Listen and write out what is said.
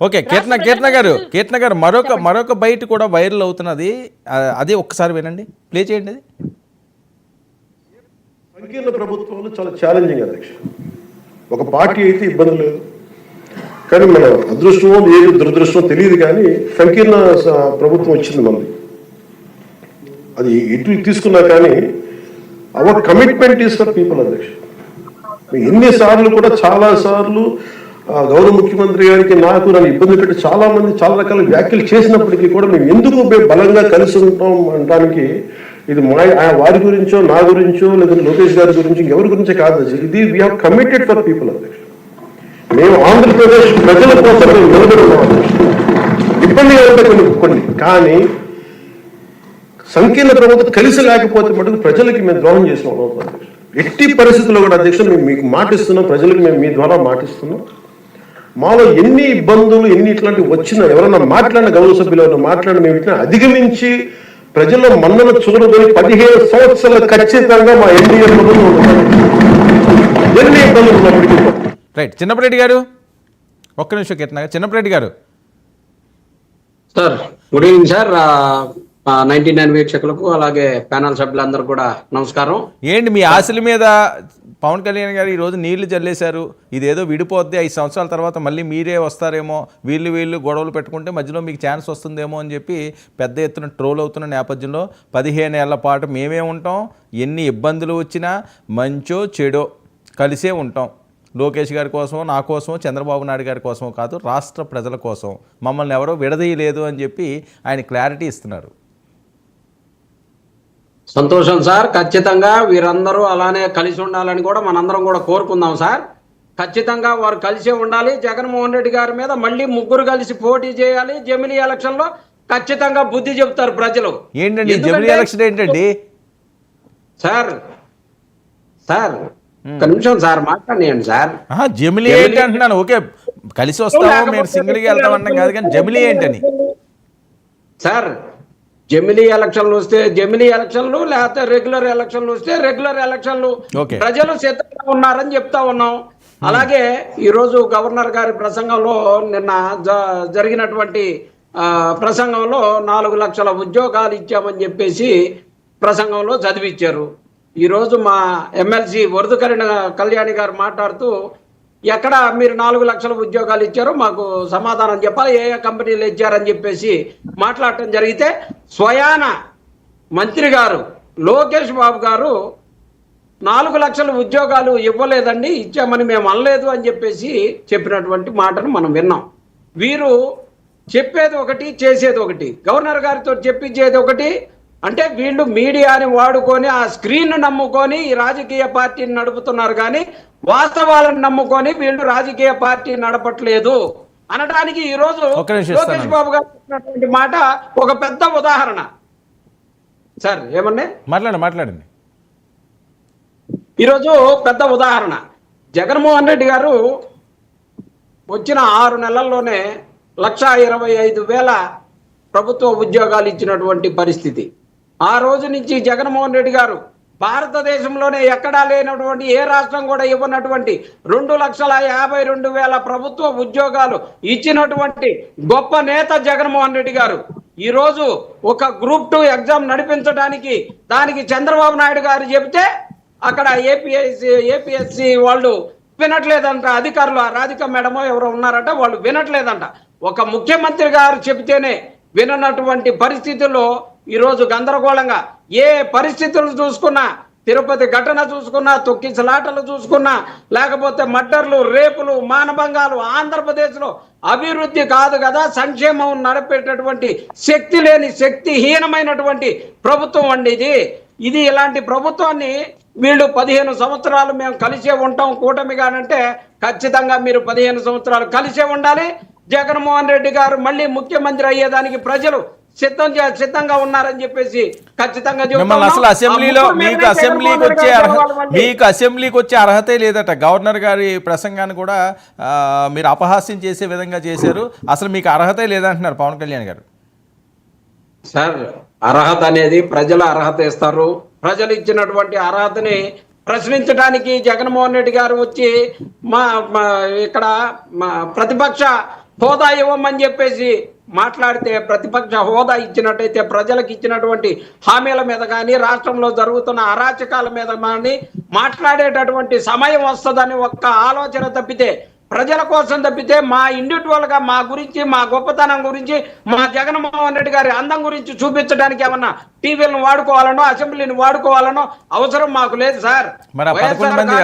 Okay, కీర్తన గారు మరొక బయట కూడా వైరల్ అవుతున్నది, అది ఒక్కసారి వినండి, ప్లే చేయండి. అది సంకీర్ణ ప్రభుత్వంలో చాలా ఛాలెంజింగ్ అధ్యక్ష. ఒక పార్టీ అయితే ఇబ్బంది లేదు, కానీ మన అదృష్టమో ఏది దురదృష్టమో తెలియదు, కానీ సంకీర్ణ ప్రభుత్వం వచ్చింది మనది. అది ఎటు తీసుకున్నా కానీ our commitment is for people అధ్యక్ష. ఎన్నిసార్లు కూడా చాలా సార్లు గౌరవ ముఖ్యమంత్రి గారికి నాకు నన్ను ఇబ్బంది పెట్టి చాలా మంది చాలా రకాల వ్యాఖ్యలు చేసినప్పటికీ కూడా మేము ఎందుకు బలంగా కలిసి ఉంటాం అనడానికి ఇది వారి గురించో నా గురించో లేదంటే లోకేష్ గారి గురించి ఎవరి గురించో కాదు, ఇది we have committed for people అధ్యక్ష. మేము ఆంధ్రప్రదేశ్ ప్రజల కోసం మేము నిలబడి ఉన్నాం అధ్యక్ష. ఇబ్బందిగా ఉంటాయి కొన్ని, కానీ సంకీర్ణ ప్రభుత్వం కలిసి లేకపోతే మటుకు ప్రజలకి మేము ద్రోహం చేసిన అధ్యక్ష. ఎట్టి పరిస్థితుల్లో కూడా అధ్యక్ష మేము మీకు మాటిస్తున్నాం, ప్రజలకు మేము మీ ద్వారా మాటిస్తున్నాం. మాలో ఎన్ని ఇబ్బందులు ఎన్ని ఇట్లాంటివి వచ్చినా ఎవరన్నా మాట్లాడిన గౌరవ సభ్యులు ఎవరన్నా మాట్లాడిన మేము ఇట్లా అధిగమించి ప్రజల్లో మన్నన చూడబోయి 17 సంవత్సరాలు ఖచ్చితంగా మా ఎన్డీఏ ప్రభుత్వం ఎన్ని ఇబ్బందులు ఉన్నప్పటికీ. రైట్, చిన్నపరెడ్డి గారు ఒక్క నిమిషం. కీర్తన గారు, చిన్నపరెడ్డి గారు. Sir good evening sir. 99 వీక్షకులకు అలాగే ప్యానల్ సభ్యులందరూ కూడా నమస్కారం. ఏంటి మీ ఆశల మీద పవన్ కళ్యాణ్ గారు ఈరోజు నీళ్లు జల్లేశారు, ఇదేదో విడిపోద్ది, 5 సంవత్సరాల తర్వాత మళ్ళీ మీరే వస్తారేమో, వీళ్ళు గొడవలు పెట్టుకుంటే మధ్యలో మీకు ఛాన్స్ వస్తుందేమో అని చెప్పి పెద్ద ఎత్తున ట్రోల్ అవుతున్న నేపథ్యంలో 15 ఏళ్ల పాటు మేమే ఉంటాం, ఎన్ని ఇబ్బందులు వచ్చినా మంచో చెడో కలిసే ఉంటాం, లోకేష్ గారి కోసమో నా కోసమో చంద్రబాబు నాయుడు గారి కోసమో కాదు, రాష్ట్ర ప్రజల కోసం, మమ్మల్ని ఎవరో విడదీయలేదు అని చెప్పి ఆయన క్లారిటీ ఇస్తున్నారు. సంతోషం సార్. ఖచ్చితంగా వీరందరూ అలానే కలిసి ఉండాలని కూడా మనందరం కూడా కోరుకుందాం సార్. ఖచ్చితంగా వారు కలిసే ఉండాలి. జగన్మోహన్ రెడ్డి గారి మీద మళ్ళీ ముగ్గురు కలిసి పోటీ చేయాలి. జమిలీ ఎలక్షన్ లో ఖచ్చితంగా బుద్ధి చెప్తారు ప్రజలు. ఏంటండి జమిలీ ఎలక్షన్ ఏంటండి సార్? ఒక నిమిషం సార్ మాట్లాడండి సార్. జమిలీ ఏంటి అంటున్నాను. ఓకే, కలిసి వస్తాము, మీరు సింగిల్ గా వెళ్తామన్నాం కాదు, కానీ జమిలీ ఏంటని సార్? జమిలీ ఎలక్షన్లు వస్తే జమిలీ ఎలక్షన్లు, లేకపోతే రెగ్యులర్ ఎలక్షన్లు వస్తే రెగ్యులర్ ఎలక్షన్లు. ప్రజలు సిద్ధంగా ఉన్నారని చెప్తా ఉన్నాం. అలాగే ఈరోజు గవర్నర్ గారి ప్రసంగంలో నిన్న జరిగినటువంటి ప్రసంగంలో 4 లక్షల ఉద్యోగాలు ఇచ్చామని చెప్పేసి ప్రసంగంలో చదివించారు. ఈరోజు మా ఎమ్మెల్సీ వరదకరణ కళ్యాణి గారు మాట్లాడుతూ ఎక్కడ మీరు 4 లక్షల ఉద్యోగాలు ఇచ్చారో మాకు సమాధానం చెప్పాలి, ఏ కంపెనీలు ఇచ్చారని చెప్పేసి మాట్లాడటం జరిగితే స్వయాన మంత్రి గారు లోకేష్ బాబు గారు 4 లక్షల ఉద్యోగాలు ఇవ్వలేదండి, ఇచ్చామని మేము అనలేదు అని చెప్పేసి చెప్పినటువంటి మాటను మనం విన్నాం. వీరు చెప్పేది ఒకటి, చేసేది ఒకటి. గవర్నర్ గారితో చెప్పించేది ఒకటి. అంటే వీళ్ళు మీడియాని వాడుకొని ఆ స్క్రీన్ నమ్ముకొని ఈ రాజకీయ పార్టీని నడుపుతున్నారు, కానీ వాస్తవాలను నమ్ముకొని వీళ్ళు రాజకీయ పార్టీ నడపట్లేదు అనడానికి ఈరోజు లోకేష్ బాబు గారు చెప్పినటువంటి మాట ఒక పెద్ద ఉదాహరణ సార్. ఏమన్నా మాట్లాడండి. ఈరోజు పెద్ద ఉదాహరణ. జగన్మోహన్ రెడ్డి గారు వచ్చిన 6 నెలల్లోనే 1,25,000 ప్రభుత్వ ఉద్యోగాలు ఇచ్చినటువంటి పరిస్థితి. ఆ రోజు నుంచి జగన్మోహన్ రెడ్డి గారు భారతదేశంలోనే ఎక్కడా లేనటువంటి ఏ రాష్ట్రం కూడా ఇవ్వనటువంటి 2,52,000 ప్రభుత్వ ఉద్యోగాలు ఇచ్చినటువంటి గొప్ప నేత జగన్మోహన్ రెడ్డి గారు. ఈరోజు ఒక గ్రూప్ 2 ఎగ్జామ్ నడిపించడానికి దానికి చంద్రబాబు నాయుడు గారు చెబితే అక్కడ ఏపీఎస్సి వాళ్ళు వినట్లేదంట. అధికారులు రాధిక మేడమో ఎవరో ఉన్నారట, వాళ్ళు వినట్లేదంట. ఒక ముఖ్యమంత్రి గారు చెబితేనే విననటువంటి పరిస్థితుల్లో ఈరోజు గందరగోళంగా ఏ పరిస్థితులు చూసుకున్నా, తిరుపతి ఘటన చూసుకున్నా, తొక్కిసలాటలు చూసుకున్నా, లేకపోతే మర్డర్లు, రేపులు, మానభంగాలు, ఆంధ్రప్రదేశ్లో అభివృద్ధి కాదు కదా సంక్షేమం నడిపేటటువంటి శక్తి లేని శక్తిహీనమైనటువంటి ప్రభుత్వం అండి ఇది. ఇలాంటి ప్రభుత్వాన్ని వీళ్ళు 15 సంవత్సరాలు మేము కలిసే ఉంటాం కూటమిగానంటే ఖచ్చితంగా మీరు 15 సంవత్సరాలు కలిసే ఉండాలి. జగన్మోహన్ రెడ్డి గారు మళ్ళీ ముఖ్యమంత్రి అయ్యేదానికి ప్రజలు సిద్ధంగా ఉన్నారని చెప్పేసి ఖచ్చితంగా అసలు అసెంబ్లీలో మీకు అసెంబ్లీకి వచ్చే అర్హతే లేదట. గవర్నర్ గారి ప్రసంగాన్ని కూడా మీరు అపహాస్యం చేసే విధంగా చేశారు. అసలు మీకు అర్హతే లేదంటున్నారు పవన్ కళ్యాణ్ గారు. సార్, అర్హత అనేది ప్రజల అర్హత ఇస్తారు. ప్రజలు ఇచ్చినటువంటి అర్హతని ప్రశ్నించడానికి జగన్మోహన్ రెడ్డి గారు వచ్చి ఇక్కడ ప్రతిపక్ష హోదా ఇవ్వమని చెప్పేసి మాట్లాడితే, ప్రతిపక్ష హోదా ఇచ్చినట్టయితే ప్రజలకు ఇచ్చినటువంటి హామీల మీద కానీ రాష్ట్రంలో జరుగుతున్న అరాచకాల మీద కానీ మాట్లాడేటటువంటి సమయం వస్తుందని ఒక్క ఆలోచన తప్పితే, ప్రజల కోసం తప్పితే మా ఇండివిజువల్ గా మా గురించి, మా గొప్పతనం గురించి, మా జగన్మోహన్ రెడ్డి గారి అందం గురించి చూపించడానికి ఏమన్నా టీవీలను వాడుకోవాలనో అసెంబ్లీని వాడుకోవాలనో అవసరం మాకు లేదు సార్. మరి ఆ 11 మంది